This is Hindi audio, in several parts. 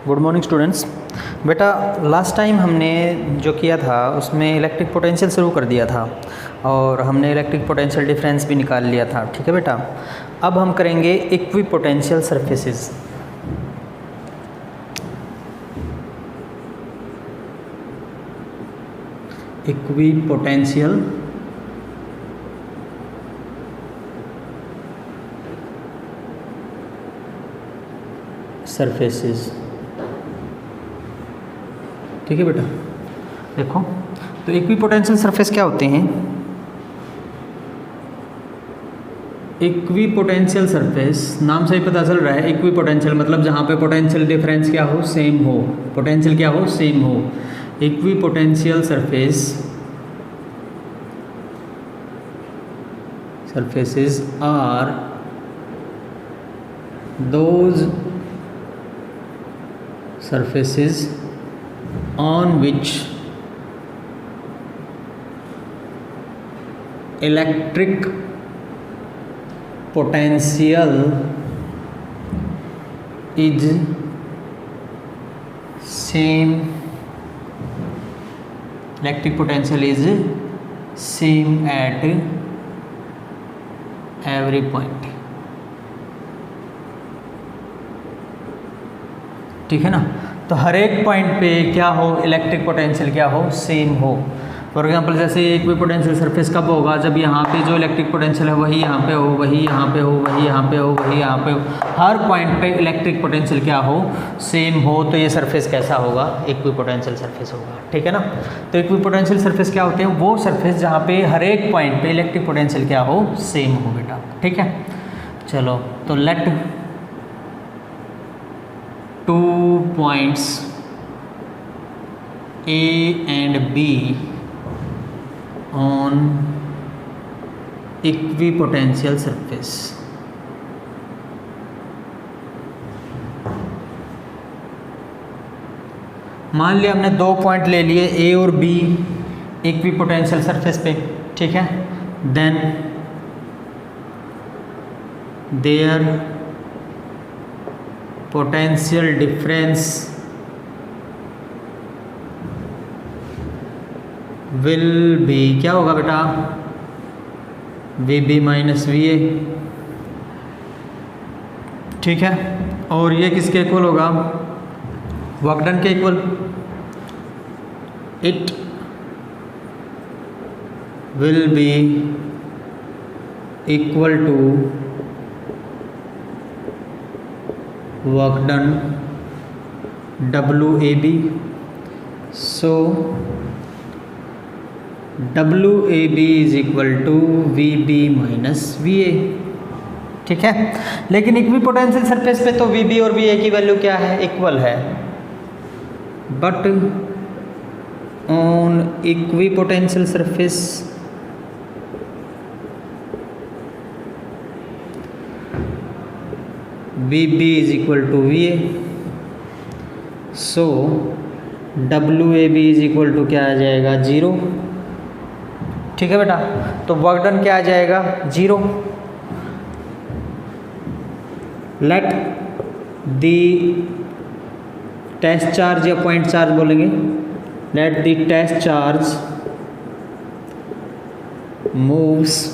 Good morning students. बेटा लास्ट टाइम हमने जो किया था उसमें इलेक्ट्रिक पोटेंशियल शुरू कर दिया था और हमने इलेक्ट्रिक पोटेंशियल डिफरेंस भी निकाल लिया था। ठीक है बेटा, अब हम करेंगे equi potential surfaces. Equi potential surfaces. ठीक है बेटा, देखो तो इक्वी पोटेंशियल सरफेस क्या होते हैं। इक्वी पोटेंशियल सरफेस नाम से ही पता चल रहा है, इक्वी पोटेंशियल मतलब जहाँ पे पोटेंशियल डिफरेंस क्या हो, सेम हो, पोटेंशियल क्या हो, सेम हो। Equipotential surfaces are those surfaces on which electric potential is same, electric potential is same at every point। ठीक है ना, तो हर एक पॉइंट पे क्या हो, इलेक्ट्रिक पोटेंशियल क्या हो, सेम हो। फॉर एग्जांपल जैसे इक्वी पोटेंशियल सरफेस कब होगा, जब यहाँ पे जो इलेक्ट्रिक पोटेंशियल है वही यहाँ पे हो, वही यहाँ पे हो, वही यहाँ पे हो, वही यहाँ पे हो, हर पॉइंट पे इलेक्ट्रिक पोटेंशियल क्या हो, सेम हो। तो ये सरफेस कैसा होगा, इक्वी पोटेंशियल सरफेस होगा। ठीक है ना, तो इक्वी पोटेंशियल सरफेस क्या होते हैं, वो सरफेस जहाँ पे हर एक पॉइंट पे इलेक्ट्रिक पोटेंशियल क्या हो, सेम हो बेटा। ठीक है, चलो तो late 2 points A and B on equipotential surface। मान लिया हमने 2 पॉइंट ले लिए A और B इक्विपोटेंशियल सरफेस पे। ठीक है, then their potential difference will be, क्या होगा बेटा, VB माइनस VA। ठीक है, और ये किसके इक्वल होगा, वर्क डन के equal. It will be equal to work done WAB। so WAB is equal to VB minus VA। ठीक है, लेकिन इक्वी पोटेंशियल सरफेस पे तो VB और VA की वैल्यू क्या है, इक्वल है, but on equi potential surface VB is equal to VA। so WAB is equal to क्या आ जाएगा, 0। ठीक है बेटा, तो वर्क डन क्या आ जाएगा, 0। लेट दी टेस्ट चार्ज या पॉइंट चार्ज बोलेंगे, let the test charge moves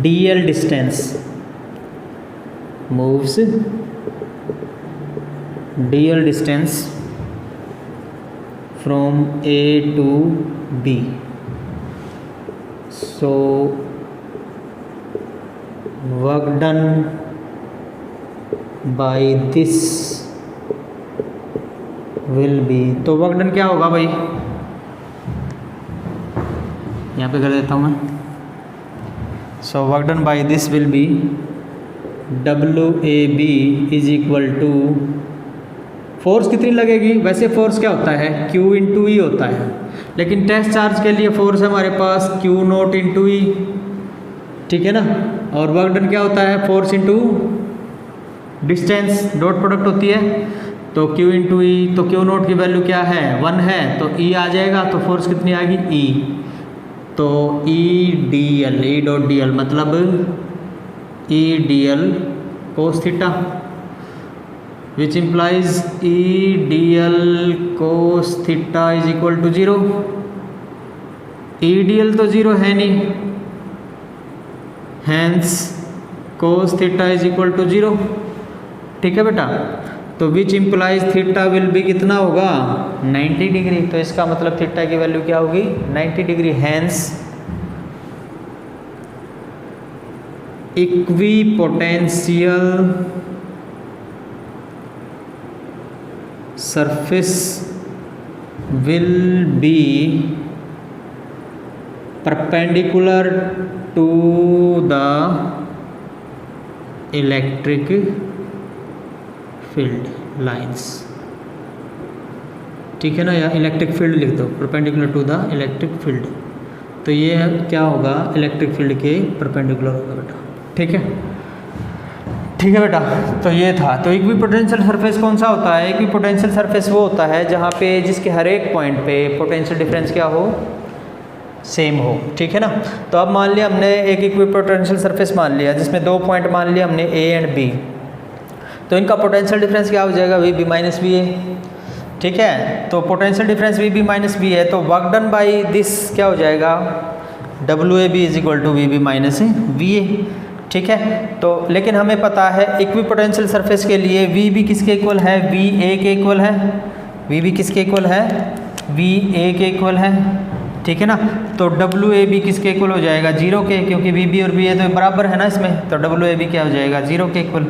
DL distance, moves DL distance from A to B। so work done by this will be, तो वर्क डन क्या होगा भाई, यहाँ पे कर देता हूँ मैं। so work done by this will be WAB is equal to, force कितनी लगेगी, वैसे फोर्स क्या होता है, Q इंटू ई होता है, लेकिन टेस्ट चार्ज के लिए फोर्स है हमारे पास Q0 इंटू ई। ठीक है ना, और वर्क डन क्या होता है, force into distance, dot product होती है, तो Q इंटू ई, तो Q0 की वैल्यू क्या है, 1 है, तो E आ जाएगा, तो फोर्स कितनी आएगी, E। तो EDL, E डॉट DL मतलब EDL cos theta. Which implies E D L cos theta is equal to 0। E D L तो 0 है नहीं, hence cos theta is equal to 0। ठीक है बेटा, तो which implies theta will be कितना होगा 90 डिग्री। तो इसका मतलब थीटा की वैल्यू क्या होगी 90 degree. Hence equipotential surface will be perpendicular to the electric field lines. ठीक है ना, या इलेक्ट्रिक फील्ड लिख दो, perpendicular to the electric field. तो ये क्या होगा इलेक्ट्रिक फील्ड के परपेंडिकुलर होगा बेटा। ठीक है, ठीक है बेटा, तो ये था। तो इक्विपोटेंशियल सरफेस कौन सा होता है? इक्विपोटेंशियल सरफेस वो होता है जहाँ पे जिसके हर एक पॉइंट पे पोटेंशियल डिफरेंस क्या हो, सेम हो। ठीक है ना। तो अब मान लिया हमने एक इक्विपोटेंशियल सरफेस मान लिया जिसमें दो पॉइंट मान लिया हमने ए एंड बी, तो इनका पोटेंशियल डिफरेंस क्या हो जाएगा V B minus B A. ठीक है, तो potential difference V B minus B है, तो वर्क डन बाई दिस क्या हो जाएगा W A B is equal to V B minus V A. ठीक है, तो लेकिन हमें पता है इक्विपोटेंशियल सरफेस के लिए वी बी किसके इक्वल है, वी ए के इक्वल है। वी बी किसके इक्वल है, वी ए के इक्वल है। ठीक है ना, तो डब्ल्यू ए बी किसके इक्वल हो जाएगा 0 के, क्योंकि वी बी और बी ए तो बराबर है ना इसमें, तो डब्ल्यू ए बी क्या हो जाएगा 0 के इक्वल।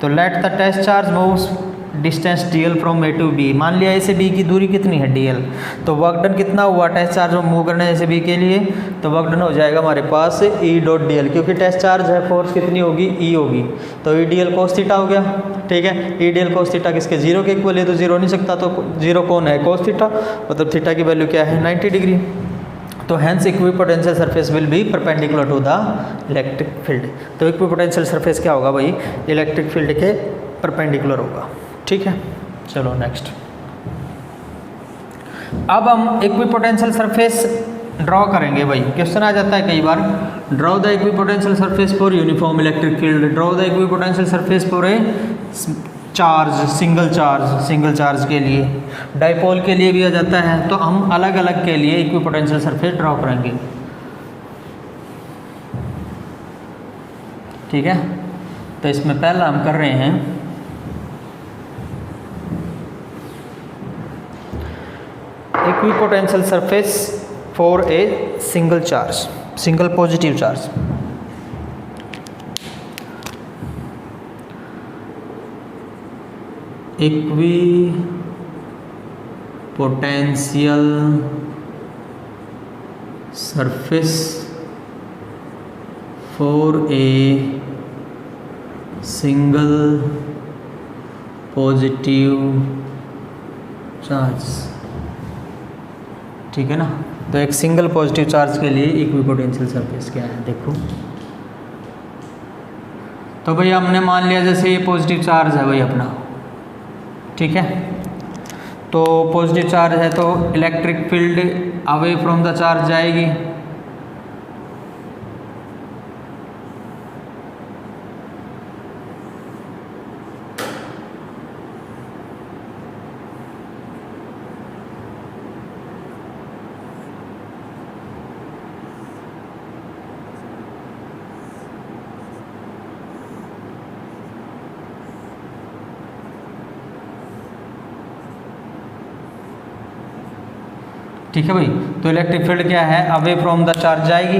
तो let the test charge moves distance D L from A to B. मान लिया ए से बी की दूरी कितनी है डी एल, तो वर्क डन कितना हुआ टेस्ट चार्ज मूव करना है ए से बी के लिए, तो वर्क डन हो जाएगा हमारे पास ई डॉट डी एल, क्योंकि टेस्ट चार्ज है फोर्स कितनी होगी ई होगी, तो ई डी एल कोस थीटा हो गया। ठीक है, ई डी एल कोस थीटा किसके 0 के इक्वल है, तो 0 नहीं सकता, तो 0 कौन है कोस थीटा, मतलब थीटा की वैल्यू क्या है 90 डिग्री। तो hence equipotential surface will be perpendicular to the electric field. तो इक्विपोटेंशियल सरफेस क्या होगा भाई, इलेक्ट्रिक फील्ड के परपेंडिकुलर होगा। ठीक है, चलो नेक्स्ट। अब हम इक्विपोटेंशियल सरफेस ड्रॉ करेंगे भाई, क्वेश्चन आ जाता है कई बार, draw the equipotential surface for uniform electric field. Draw the equipotential surface for a charge, single charge के लिए, डाइपोल के लिए भी आ जाता है, तो हम अलग अलग के लिए इक्विपोटेंशियल सरफेस ड्रॉ करेंगे। ठीक है, तो इसमें पहला हम कर रहे हैं equipotential surface for a single charge, single positive charge. Equipotential surface for a single positive charge. ठीक है ना, तो एक सिंगल पॉजिटिव चार्ज के लिए इक्विपोटेंशियल सरफेस क्या है देखो। तो भाई हमने मान लिया जैसे ये पॉजिटिव चार्ज है भाई अपना, ठीक है, तो पॉजिटिव चार्ज है तो electric field away from the charge जाएगी। ठीक है भाई, तो इलेक्ट्रिक फील्ड क्या है अवे फ्रॉम द चार्ज जाएगी,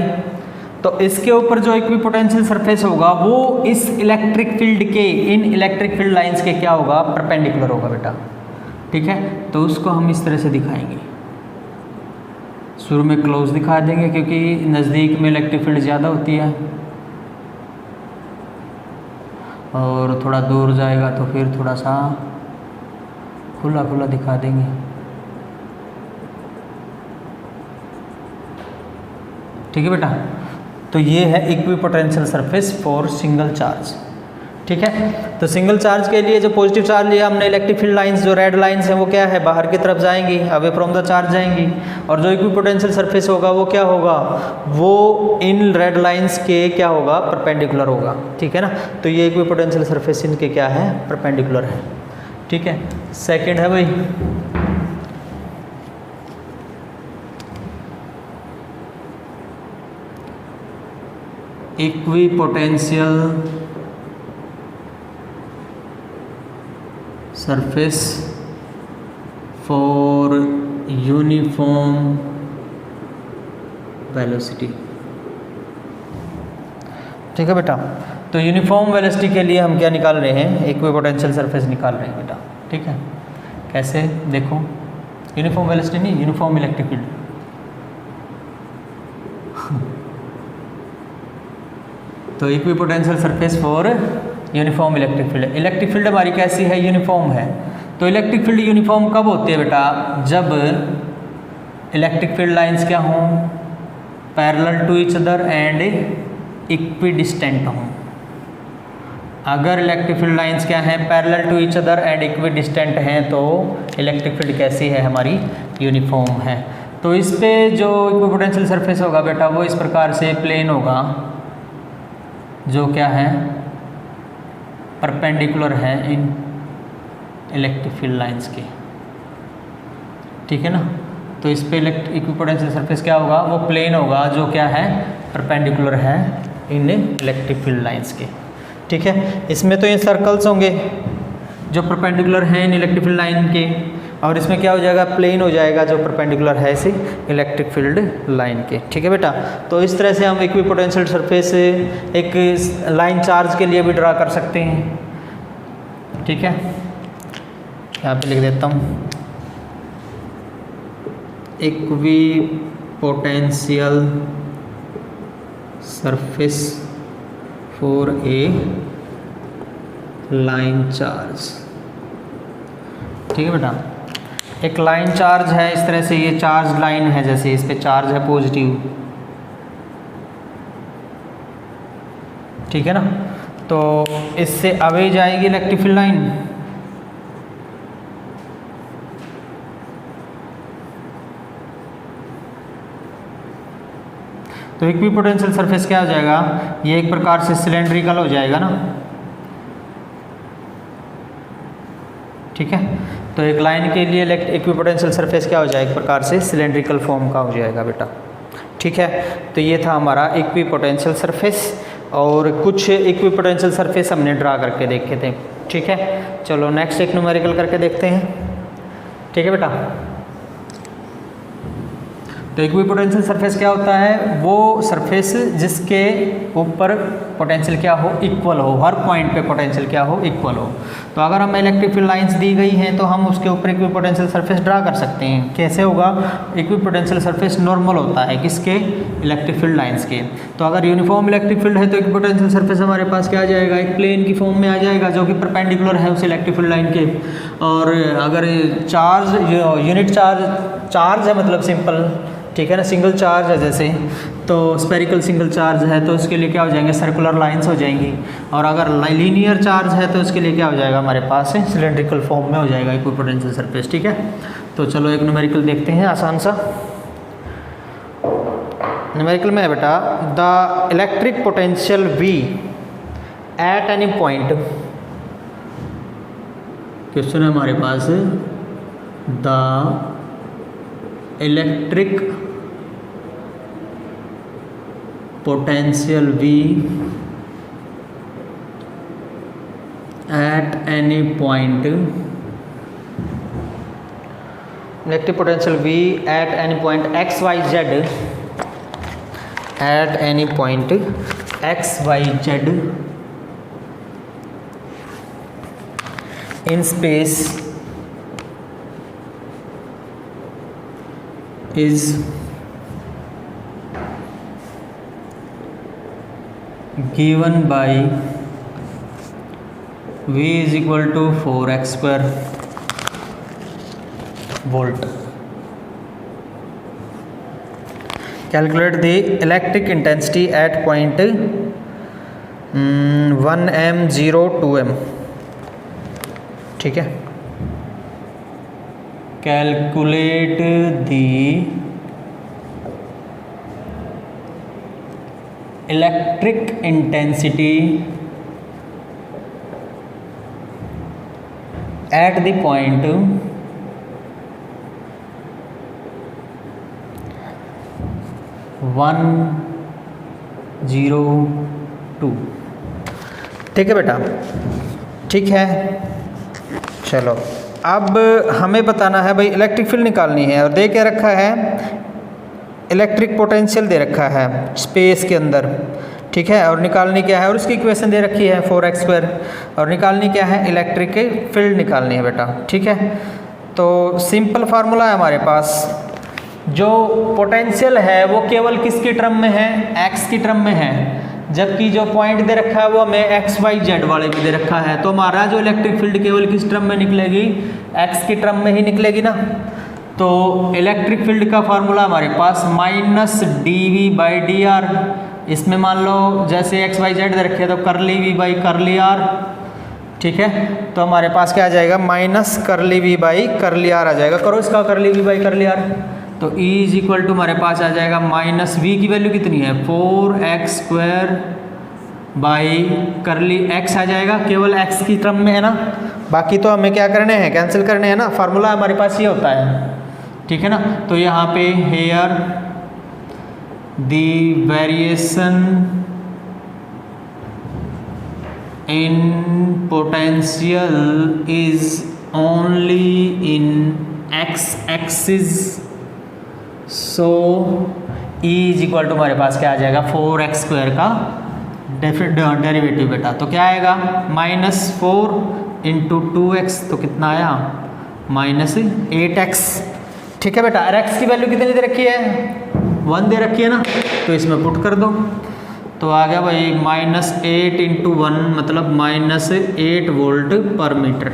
तो इसके ऊपर जो इक्विपोटेंशियल सरफेस होगा वो इस इलेक्ट्रिक फील्ड के, इन इलेक्ट्रिक फील्ड लाइंस के क्या होगा परपेंडिकुलर होगा बेटा। ठीक है, तो उसको हम इस तरह से दिखाएंगे, शुरू में क्लोज दिखा देंगे क्योंकि नज़दीक में इलेक्ट्रिक फील्ड ज़्यादा होती है, और थोड़ा दूर जाएगा तो फिर थोड़ा सा खुला खुला दिखा देंगे। ठीक है बेटा, तो ये है equipotential surface for single charge. ठीक है, तो सिंगल चार्ज के लिए जो पॉजिटिव चार्ज लिया हमने, इलेक्ट्रिक फील्ड लाइंस जो रेड लाइंस हैं वो क्या है बाहर की तरफ जाएंगी, अवे फ्रॉम द चार्ज जाएंगी, और जो इक्विपोटेंशियल सरफेस होगा वो क्या होगा, वो इन रेड लाइंस के क्या होगा परपेंडिकुलर होगा। ठीक है ना, तो ये इक्विपोटेंशियल सरफेस इनके क्या है परपेंडिकुलर है। ठीक है। सेकंड है भाई equipotential surface for uniform velocity. ठीक है बेटा, तो यूनिफॉर्म वेलोसिटी के लिए हम क्या निकाल रहे हैं, इक्विपोटेंशियल सरफेस निकाल रहे हैं बेटा। ठीक है, कैसे देखो, यूनिफॉर्म वेलोसिटी नहीं, यूनिफॉर्म इलेक्ट्रिक फील्ड। तो equipotential surface for uniform electric field. Electric field हमारी कैसी है, यूनिफॉर्म है। तो इलेक्ट्रिक फील्ड यूनिफॉर्म कब होती है बेटा, जब इलेक्ट्रिक फील्ड लाइंस क्या हों, parallel to each other and equidistant हों। अगर इलेक्ट्रिक फील्ड लाइंस क्या हैं, parallel to each other and equidistant हैं, तो इलेक्ट्रिक फील्ड कैसी है हमारी, यूनिफॉर्म है। तो इस पे जो इक्विपोटेंशियल सरफेस होगा बेटा वो इस प्रकार से प्लेन होगा, जो क्या है परपेंडिकुलर है इन इलेक्ट्रिक फील्ड लाइंस के। ठीक है ना, तो इस पे इक्विपोटेंशियल सरफेस क्या होगा, वो प्लेन होगा जो क्या है परपेंडिकुलर है इन इलेक्ट्रिक फील्ड लाइंस के। ठीक है, इसमें तो ये सर्कल्स होंगे जो परपेंडिकुलर हैं इन इलेक्ट्रिक फील्ड लाइन के, और इसमें क्या हो जाएगा, प्लेन हो जाएगा जो परपेंडिकुलर है इसी इलेक्ट्रिक फील्ड लाइन के। ठीक है बेटा, तो इस तरह से हम इक्विपोटेंशियल सरफेस एक लाइन चार्ज के लिए भी ड्रा कर सकते हैं। ठीक है, यहाँ पे लिख देता हूँ, equipotential surface for A line charge. ठीक है बेटा, एक लाइन चार्ज है इस तरह से, ये चार्ज लाइन है, जैसे इस पे चार्ज है पॉजिटिव। ठीक है ना, तो इससे अवे जाएगी इलेक्ट्रिक फील्ड लाइन, तो इक्विपोटेंशियल सरफेस क्या हो जाएगा, ये एक प्रकार से सिलेंड्रिकल हो जाएगा ना। ठीक है, तो एक लाइन के लिए इक्विपोटेंशियल सरफेस क्या हो जाएगा, एक प्रकार से सिलेंड्रिकल फॉर्म का हो जाएगा बेटा। ठीक है, तो ये था हमारा इक्विपोटेंशियल सरफेस, और कुछ इक्विपोटेंशियल सरफेस हमने ड्रा करके देखे थे। ठीक है, चलो नेक्स्ट एक न्यूमेरिकल करके देखते हैं। ठीक है बेटा, तो इक्विपोटेंशियल सरफेस क्या होता है, वो सरफेस जिसके ऊपर पोटेंशियल क्या हो, इक्वल हो, हर पॉइंट पे पोटेंशियल क्या हो, इक्वल हो। तो अगर हमें इलेक्ट्रिक फील्ड लाइंस दी गई हैं तो हम उसके ऊपर इक्विपोटेंशियल सरफेस ड्रा कर सकते हैं। कैसे होगा, इक्विपोटेंशियल सरफेस नॉर्मल होता है किसके, इलेक्ट्रिक फील्ड लाइंस के। तो अगर यूनिफॉर्म इलेक्ट्रिक फील्ड है तो इक्विपोटेंशियल सरफेस हमारे पास क्या आ जाएगा, एक प्लेन की फॉर्म में आ जाएगा जो कि परपेंडिकुलर है उस इलेक्ट्रिक फील्ड लाइन के। और अगर चार्ज यूनिट चार्ज है, मतलब सिंपल, ठीक है ना, सिंगल चार्ज है जैसे, तो स्पेरिकल सिंगल चार्ज है तो उसके लिए क्या हो जाएंगे, सर्कुलर लाइंस हो जाएंगी। और अगर लीनियर चार्ज है तो उसके लिए क्या हो जाएगा, हमारे पास सिलेंड्रिकल फॉर्म में हो जाएगा इक्विपोटेंशियल सरफेस। ठीक है, तो चलो एक न्यूमेरिकल देखते हैं आसान सा। न्यूमेरिकल में है बेटा, the electric potential V at any point, question है हमारे पास, the electric potential V at any point, electric potential V at any point x y z, at any point x y z in space is given by V is equal to 4x square volt. Calculate the electric intensity at point 1 m 0 2 m. ठीक है, calculate the electric intensity at the point 1, 0, 2। ठीक है बेटा, ठीक है। चलो अब हमें बताना है भाई इलेक्ट्रिक फील्ड निकालनी है, और दे क्या रखा है, इलेक्ट्रिक पोटेंशियल दे रखा है स्पेस के अंदर, ठीक है। और निकालनी क्या है, और उसकी इक्वेशन दे रखी है 4x², और निकालनी क्या है, इलेक्ट्रिक फील्ड निकालनी है बेटा, ठीक है। तो सिंपल फार्मूला है हमारे पास, जो पोटेंशियल है वो केवल किसकी टर्म में है, x की टर्म में है, जबकि जो पॉइंट दे रखा है वो हमें x, y, z वाले भी दे रखा है। तो हमारा जो इलेक्ट्रिक फील्ड केवल किस टर्म में निकलेगी, x की टर्म में ही निकलेगी ना। तो इलेक्ट्रिक फील्ड का फार्मूला हमारे पास -dv/dr, इसमें मान लो जैसे x, y, z दे रखे तो करली v/करली r, ठीक है। तो हमारे पास क्या आ जाएगा, -करली v/करली r आ जाएगा। करो इसका करली v/करली r, तो E = हमारे पास आ जाएगा -v की वैल्यू कितनी है, 4x² करली x आ जाएगा, केवल x की टर्म में है ना, बाकी तो हमें क्या करने हैं, कैंसिल करने हैं ना। फार्मूला हमारे पास ये होता है, ठीक है ना। तो यहाँ पे here the variation in potential is only in x axis, so E = हमारे पास क्या आ जाएगा, 4x² का डेरिवेटिव बेटा। तो क्या आएगा, -4 × 2x, तो कितना आया, -8x, ठीक है बेटा। और x की वैल्यू कितनी दे रखी है, 1 दे रखी है ना, तो इसमें पुट कर दो, तो आ गया भाई -8 × 1 मतलब -8 V/m,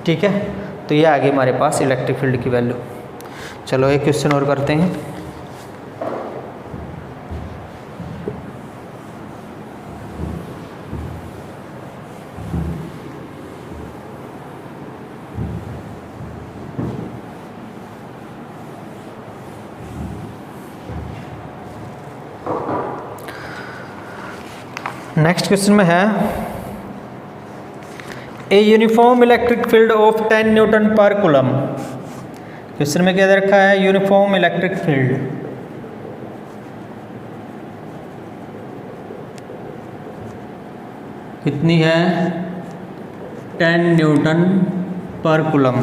ठीक है। तो ये आ गई हमारे पास इलेक्ट्रिक फील्ड की वैल्यू। चलो एक क्वेश्चन और करते हैं। नेक्स्ट क्वेश्चन में है, a uniform electric field of 10 N/कूलम। क्वेश्चन में क्या दे रखा है, यूनिफॉर्म इलेक्ट्रिक फील्ड कितनी है, 10 N/कूलम,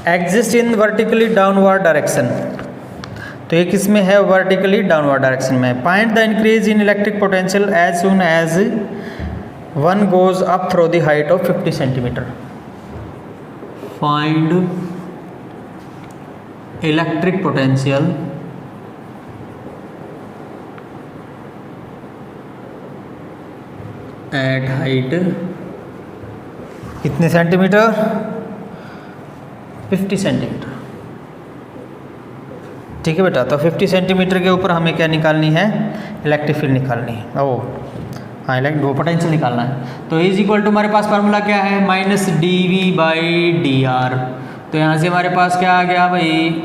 exist in vertically downward direction. तो ये किस में है, वर्टिकली डाउनवर्ड डायरेक्शन में। Find the increase in electric potential as soon as one goes up through the height of 50 centimetre. Find electric potential at height कितने सेंटीमीटर, 50 सेंटीमीटर, ठीक है बेटा। तो 50 सेंटीमीटर के ऊपर हमें क्या निकालनी है, इलेक्ट्रिक फील्ड निकालनी है, हाँ इलेक्ट्रिक पोटेंशियल निकालना है। तो इज इक्वल टू हमारे पास फार्मूला क्या है, -dv/dr। तो यहाँ से हमारे पास क्या आ गया भाई,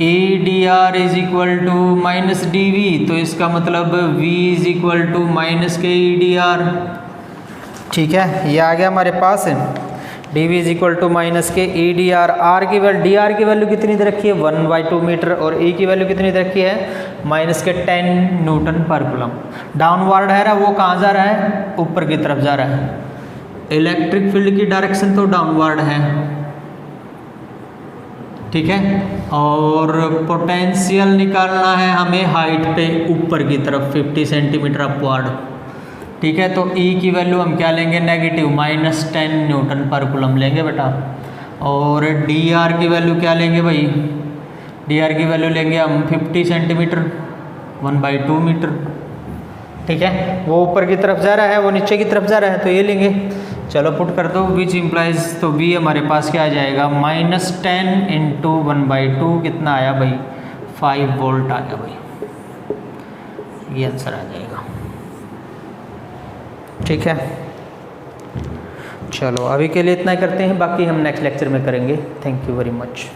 ADR is equal to -dv, तो इसका मतलब V is equal to -KEDR, ठीक है। ये आ गया हमारे पास, dv is equal to -KEDR। dr की वैल्यू कितनी दे रखी है, 1/2 मीटर, और E की वैल्यू कितनी दे रखी है, -10 N/कूलम। डाउनवर्ड है ना, वो कहाँ जा रहा है, ऊपर की तरफ जा रहा है। इलेक्ट्रिक फील्ड की डायरेक्शन तो डाउनवर्ड है, ठीक है। और पोटेंशियल निकालना है हमें हाइट पे ऊपर की तरफ 50 सेंटीमीटर अपवर्ड, ठीक है। तो E की वैल्यू हम क्या लेंगे, नेगेटिव -10 N/कूलम लेंगे बेटा। और dr की वैल्यू क्या लेंगे भाई, dr की वैल्यू लेंगे हम 50 सेंटीमीटर, 1/2 मीटर, ठीक है। वो ऊपर की तरफ जा रहा है, वो नीचे की तरफ जा रहा है, तो ये लेंगे। चलो पुट कर दो, विच इम्प्लाइज, तो V हमारे पास क्या आ जाएगा, -10 × 1/2 कितना आया भाई, 5 वोल्ट आ गया भाई, ये आंसर आ जाएगा, ठीक है। चलो अभी के लिए इतना ही करते हैं, बाकी हम नेक्स्ट लेक्चर में करेंगे। Thank you very much.